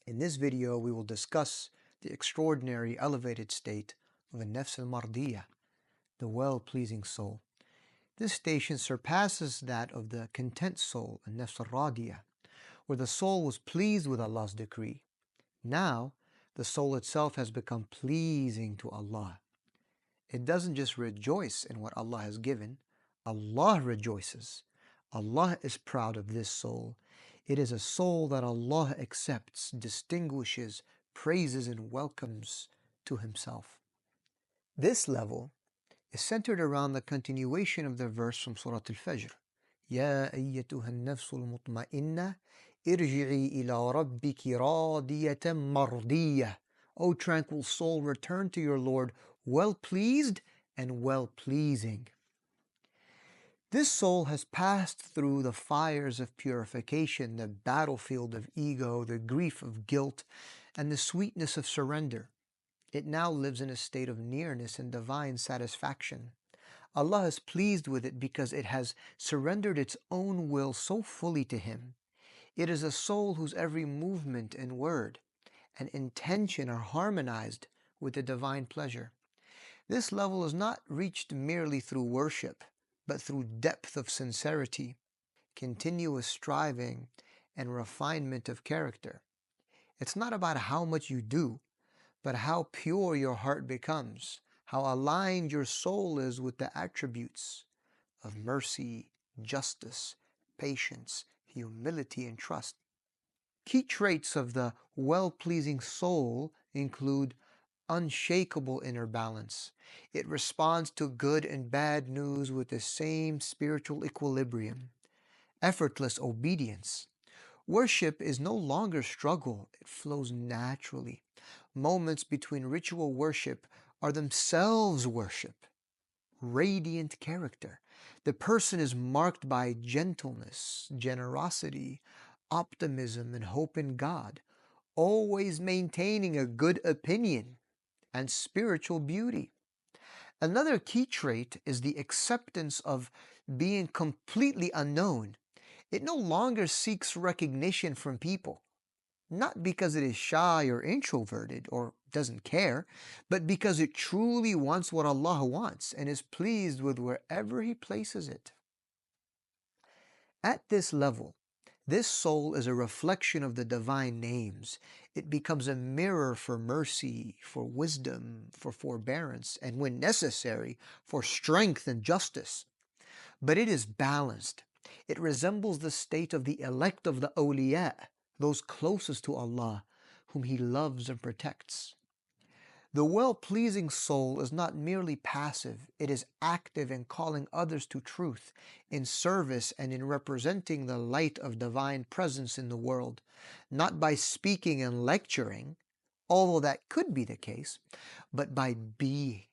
In this video, we will discuss the extraordinary elevated state of a nafs al-mardiyah, the well-pleasing soul. This station surpasses that of the content soul, a nafs al-radiyah, where the soul was pleased with Allah's decree. Now, the soul itself has become pleasing to Allah. It doesn't just rejoice in what Allah has given, Allah rejoices. Allah is proud of this soul. It is a soul that Allah accepts, distinguishes, praises, and welcomes to Himself. This level is centered around the continuation of the verse from Surah Al-Fajr. يا أيتها النفس المطمئنة ارجعي إلى ربك راضية مرضية. O tranquil soul, return to your Lord, well-pleased and well-pleasing. This soul has passed through the fires of purification, the battlefield of ego, the grief of guilt, and the sweetness of surrender. It now lives in a state of nearness and divine satisfaction. Allah is pleased with it because it has surrendered its own will so fully to Him. It is a soul whose every movement and word and intention are harmonized with the divine pleasure. This level is not reached merely through worship, but through depth of sincerity, continuous striving, and refinement of character. It's not about how much you do, but how pure your heart becomes, how aligned your soul is with the attributes of mercy, justice, patience, humility, and trust. Key traits of the well-pleasing soul include unshakable inner balance. It responds to good and bad news with the same spiritual equilibrium. Effortless obedience. Worship is no longer struggle, it flows naturally. Moments between ritual worship are themselves worship. Radiant character. The person is marked by gentleness, generosity, optimism, and hope in God, always maintaining a good opinion and spiritual beauty. Another key trait is the acceptance of being completely unknown. It no longer seeks recognition from people, not because it is shy or introverted or doesn't care, but because it truly wants what Allah wants and is pleased with wherever He places it. At this level, this soul is a reflection of the divine names. It becomes a mirror for mercy, for wisdom, for forbearance, and when necessary, for strength and justice. But it is balanced. It resembles the state of the elect of the awliya, those closest to Allah, whom He loves and protects. The well-pleasing soul is not merely passive, it is active in calling others to truth, in service and in representing the light of divine presence in the world, not by speaking and lecturing, although that could be the case, but by being.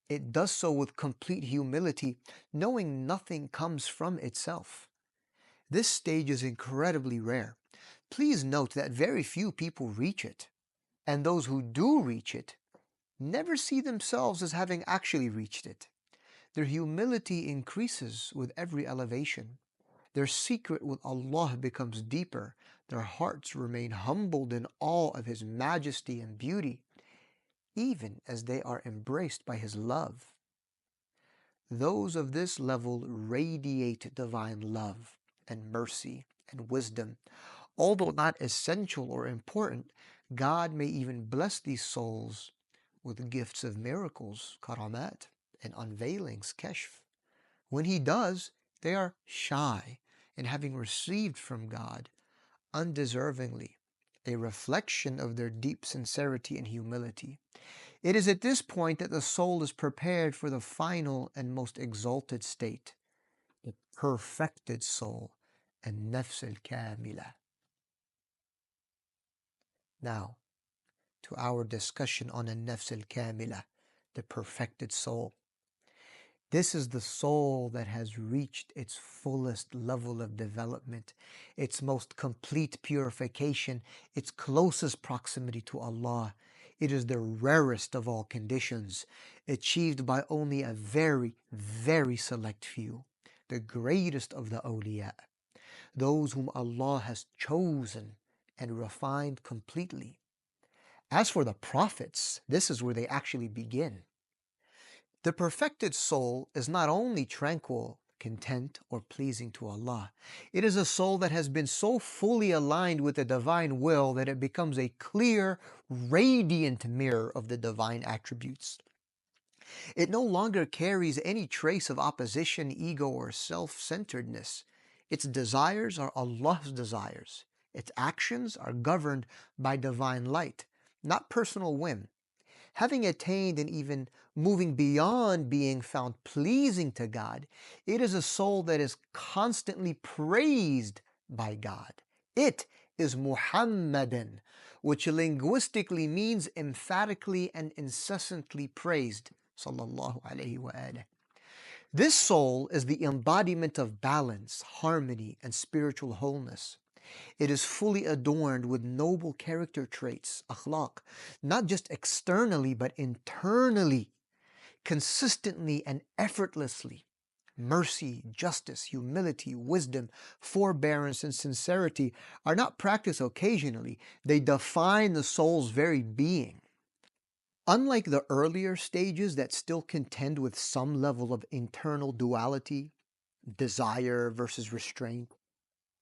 It does so with complete humility, knowing nothing comes from itself. This stage is incredibly rare. Please note that very few people reach it, and those who do reach it never see themselves as having actually reached it. Their humility increases with every elevation. Their secret with Allah becomes deeper. Their hearts remain humbled in awe of His majesty and beauty, even as they are embraced by His love. Those of this level radiate divine love and mercy and wisdom. Although not essential or important, God may even bless these souls with gifts of miracles, karamat, and unveilings, kashf. When He does, they are shy in having received from God undeservingly, a reflection of their deep sincerity and humility. It is at this point that the soul is prepared for the final and most exalted state, the perfected soul, and nafs al-kamila. Now, to our discussion on a nafs al-kamila, the perfected soul. This is the soul that has reached its fullest level of development, its most complete purification, its closest proximity to Allah. It is the rarest of all conditions, achieved by only a very, very select few, the greatest of the awliya, those whom Allah has chosen and refined completely. As for the prophets, this is where they actually begin. The perfected soul is not only tranquil, content, or pleasing to Allah, it is a soul that has been so fully aligned with the divine will that it becomes a clear, radiant mirror of the divine attributes. It no longer carries any trace of opposition, ego, or self-centeredness. Its desires are Allah's desires. Its actions are governed by divine light, not personal whim. Having attained and even moving beyond being found pleasing to God, it is a soul that is constantly praised by God. It is Muhammadan, which linguistically means emphatically and incessantly praised. Sallallahu alayhi wa alayhi. This soul is the embodiment of balance, harmony, and spiritual wholeness. It is fully adorned with noble character traits, akhlaq, not just externally but internally, consistently and effortlessly. Mercy, justice, humility, wisdom, forbearance, and sincerity are not practiced occasionally, they define the soul's very being. Unlike the earlier stages that still contend with some level of internal duality, desire versus restraint,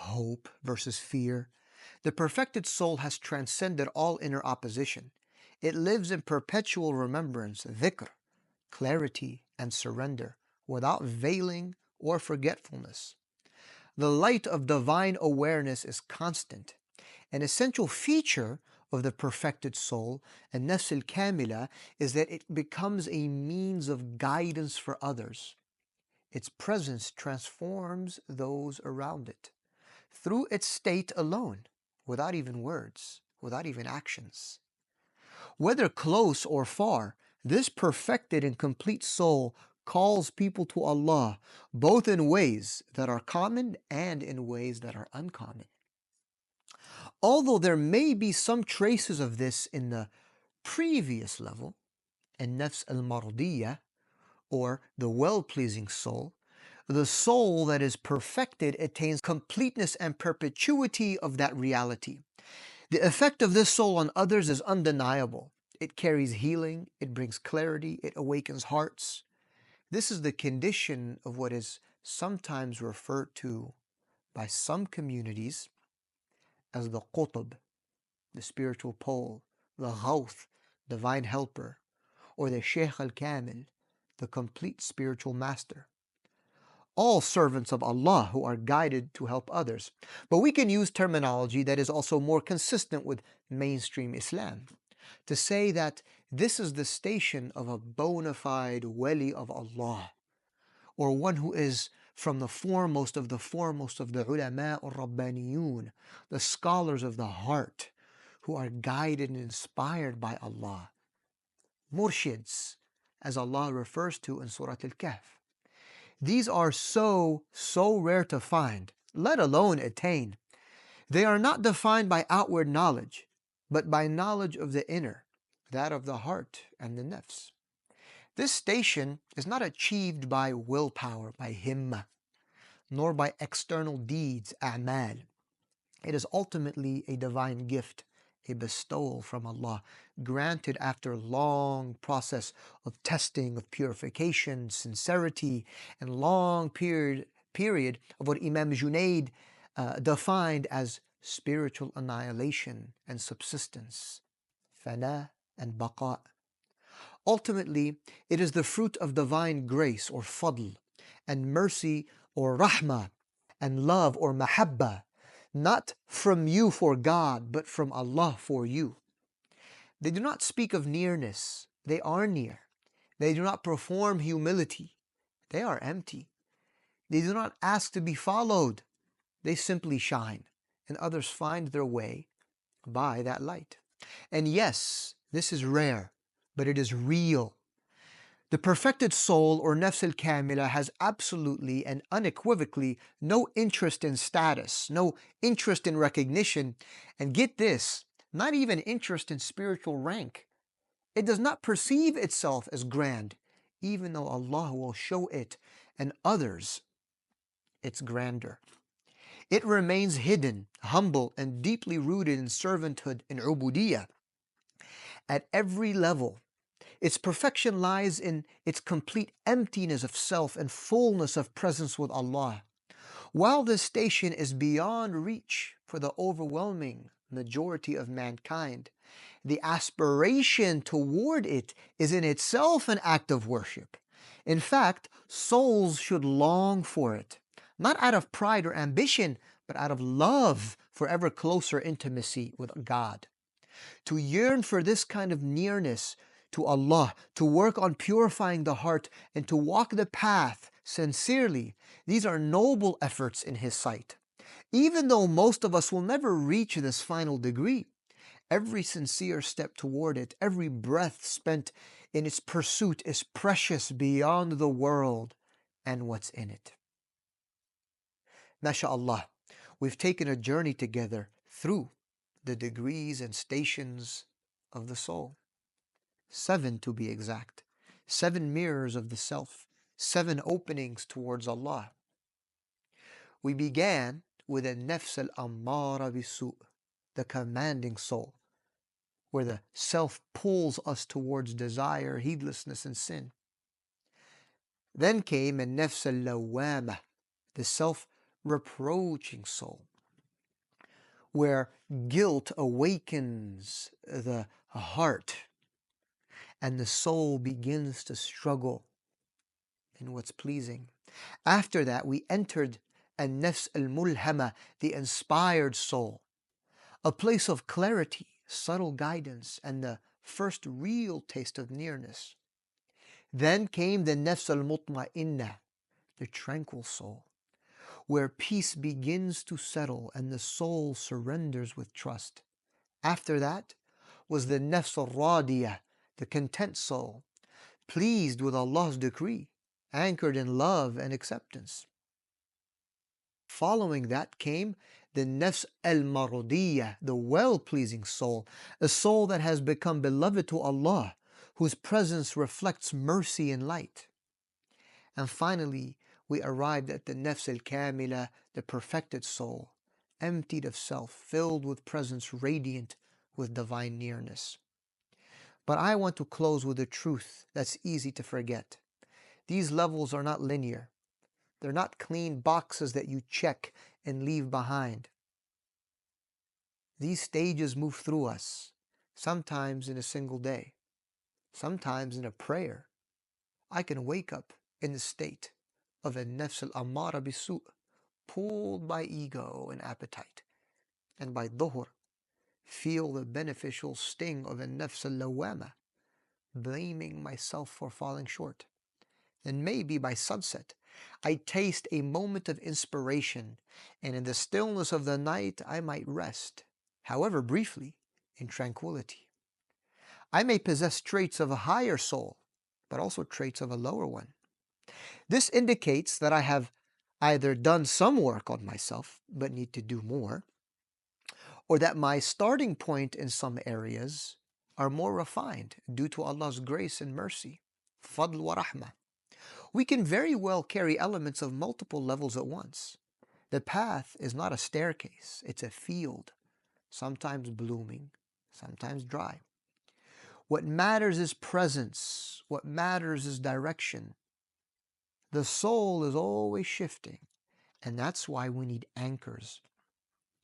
hope versus fear, the perfected soul has transcended all inner opposition. It lives in perpetual remembrance, dhikr, clarity, and surrender, without veiling or forgetfulness. The light of divine awareness is constant. An essential feature of the perfected soul and nafs al-kamila is that it becomes a means of guidance for others. Its presence transforms those around it through its state alone, without even words, without even actions. Whether close or far, this perfected and complete soul calls people to Allah, both in ways that are common and in ways that are uncommon. Although there may be some traces of this in the previous level, in nafs al-mardiyah, or the well-pleasing soul, the soul that is perfected attains completeness and perpetuity of that reality. The effect of this soul on others is undeniable. It carries healing, it brings clarity, it awakens hearts. This is the condition of what is sometimes referred to by some communities as the qutb, the spiritual pole, the ghawth, divine helper, or the Shaykh al-Kamil, the complete spiritual master. All servants of Allah who are guided to help others. But we can use terminology that is also more consistent with mainstream Islam to say that this is the station of a bona fide wali of Allah, or one who is from the foremost of the ulama al-rabbaniyun, the scholars of the heart, who are guided and inspired by Allah. Murshids, as Allah refers to in Surah Al-Kahf. These are so rare to find, let alone attain. They are not defined by outward knowledge, but by knowledge of the inner, that of the heart and the nafs. This station is not achieved by willpower, by himma, nor by external deeds, a'mal. It is ultimately a divine gift, a bestowal from Allah, granted after long process of testing, of purification, sincerity, and long period of what Imam Junaid defined as spiritual annihilation and subsistence, fana and baqa. Ultimately, it is the fruit of divine grace or fadl, and mercy or rahmah, and love or mahabba, not from you for God, but from Allah for you. They do not speak of nearness, they are near. They do not perform humility, they are empty. They do not ask to be followed, they simply shine, and others find their way by that light. And yes, this is rare, but it is real. The perfected soul or nafs al-kamila has absolutely and unequivocally no interest in status, no interest in recognition, and get this, not even interest in spiritual rank. It does not perceive itself as grand, even though Allah will show it and others its grandeur. It remains hidden, humble, and deeply rooted in servanthood and ubudiyah at every level. Its perfection lies in its complete emptiness of self and fullness of presence with Allah. While this station is beyond reach for the overwhelming majority of mankind, the aspiration toward it is in itself an act of worship. In fact, souls should long for it, not out of pride or ambition, but out of love for ever closer intimacy with God. To yearn for this kind of nearness to Allah, to work on purifying the heart, and to walk the path sincerely, these are noble efforts in His sight. Even though most of us will never reach this final degree, every sincere step toward it, every breath spent in its pursuit is precious beyond the world and what's in it. MashaAllah, we've taken a journey together through the degrees and stations of the soul. 7 to be exact. 7 mirrors of the self. 7 openings towards Allah. We began with a nafs al-ammara bisu, the commanding soul, where the self pulls us towards desire, heedlessness, and sin. Then came a nafs al-lawwama, the self-reproaching soul, where guilt awakens the heart and the soul begins to struggle in what's pleasing. After that, we entered a nafs al-mulhama, the inspired soul, a place of clarity, subtle guidance, and the first real taste of nearness. Then came the nafs al-mutma'inna, the tranquil soul, where peace begins to settle and the soul surrenders with trust. After that was the nafs al-radiyah, the content soul, pleased with Allah's decree, anchored in love and acceptance. Following that came the nafs al-mardiyah, the well-pleasing soul, a soul that has become beloved to Allah, whose presence reflects mercy and light. And finally, we arrived at the nafs al-kamila, the perfected soul, emptied of self, filled with presence, radiant with divine nearness. But I want to close with a truth that's easy to forget. These levels are not linear. They're not clean boxes that you check and leave behind. These stages move through us, sometimes in a single day, sometimes in a prayer. I can wake up in the state of a nafs al-ammara bisu, pulled by ego and appetite, and by dhuhr, feel the beneficial sting of a nafs al-lawwama, blaming myself for falling short. And maybe by sunset, I taste a moment of inspiration, and in the stillness of the night, I might rest, however briefly, in tranquility. I may possess traits of a higher soul, but also traits of a lower one. This indicates that I have either done some work on myself, but need to do more, or that my starting point in some areas are more refined due to Allah's grace and mercy, fadl wa rahmah. We can very well carry elements of multiple levels at once. The path is not a staircase, it's a field, sometimes blooming, sometimes dry. What matters is presence, what matters is direction. The soul is always shifting, and that's why we need anchors.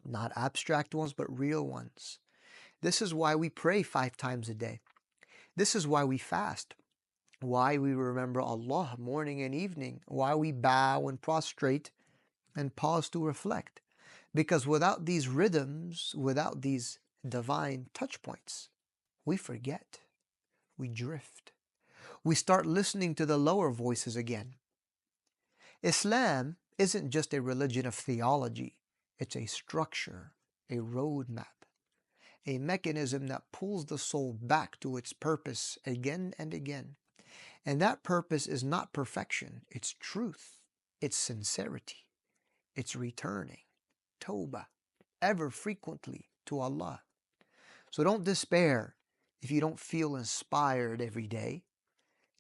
Not abstract ones, but real ones. This is why we pray 5 times a day. This is why we fast. Why we remember Allah morning and evening, why we bow and prostrate and pause to reflect. Because without these rhythms, without these divine touch points, we forget, we drift. We start listening to the lower voices again. Islam isn't just a religion of theology, it's a structure, a roadmap, a mechanism that pulls the soul back to its purpose again and again. And that purpose is not perfection, it's truth, it's sincerity, it's returning, tawbah, ever frequently to Allah. So don't despair if you don't feel inspired every day.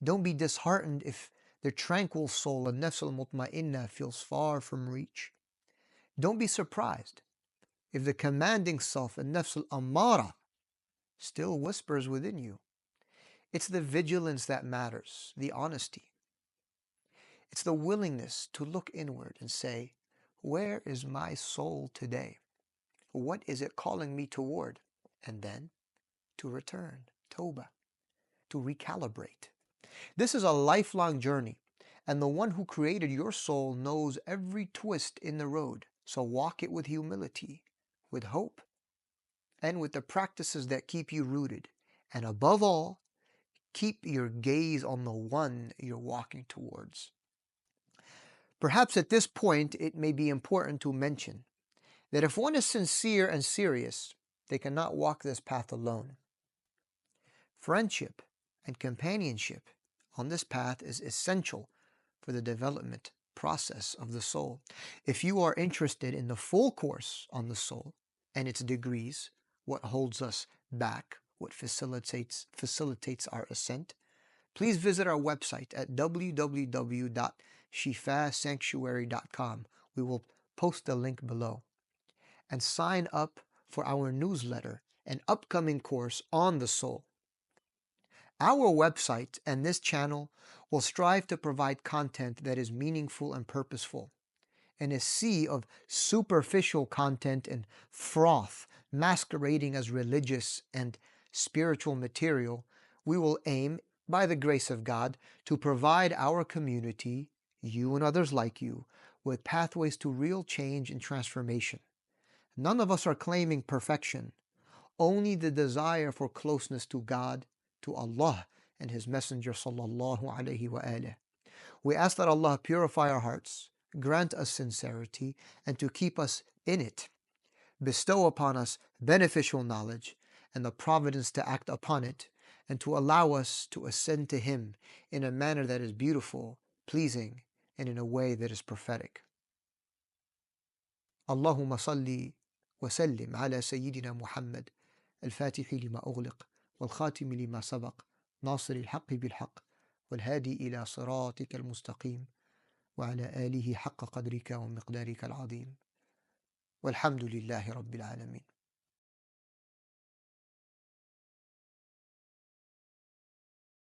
Don't be disheartened if the tranquil soul, the nafs al-mutma'inna, feels far from reach. Don't be surprised if the commanding self, an-nafs al-ammara, still whispers within you. It's the vigilance that matters, the honesty. It's the willingness to look inward and say, where is my soul today? What is it calling me toward? And then to return, tawbah, to recalibrate. This is a lifelong journey, and the one who created your soul knows every twist in the road. So walk it with humility, with hope, and with the practices that keep you rooted. And above all, keep your gaze on the one you're walking towards. Perhaps at this point, it may be important to mention that if one is sincere and serious, they cannot walk this path alone. Friendship and companionship on this path is essential for the development process of the soul. If you are interested in the full course on the soul and its degrees, what holds us back, what facilitates our ascent, please visit our website at www.shifasanctuary.com. We will post the link below. And sign up for our newsletter and upcoming course on the soul. Our website and this channel will strive to provide content that is meaningful and purposeful. In a sea of superficial content and froth masquerading as religious and spiritual material, we will aim, by the grace of God, to provide our community, you and others like you, with pathways to real change and transformation. None of us are claiming perfection, only the desire for closeness to God, to Allah and His Messenger sallallahu alaihi wasallam. We ask that Allah purify our hearts, grant us sincerity, and to keep us in it. Bestow upon us beneficial knowledge and the providence to act upon it, and to allow us to ascend to Him in a manner that is beautiful, pleasing, and in a way that is prophetic. اللهم صل وسلم على سيدنا محمد الفاتح لما أغلق والخاتم لما سبق ناصر الحق بالحق والهادي إلى صراطك المستقيم وعلى آله حق قدرك ومقدارك العظيم والحمد لله رب العالمين.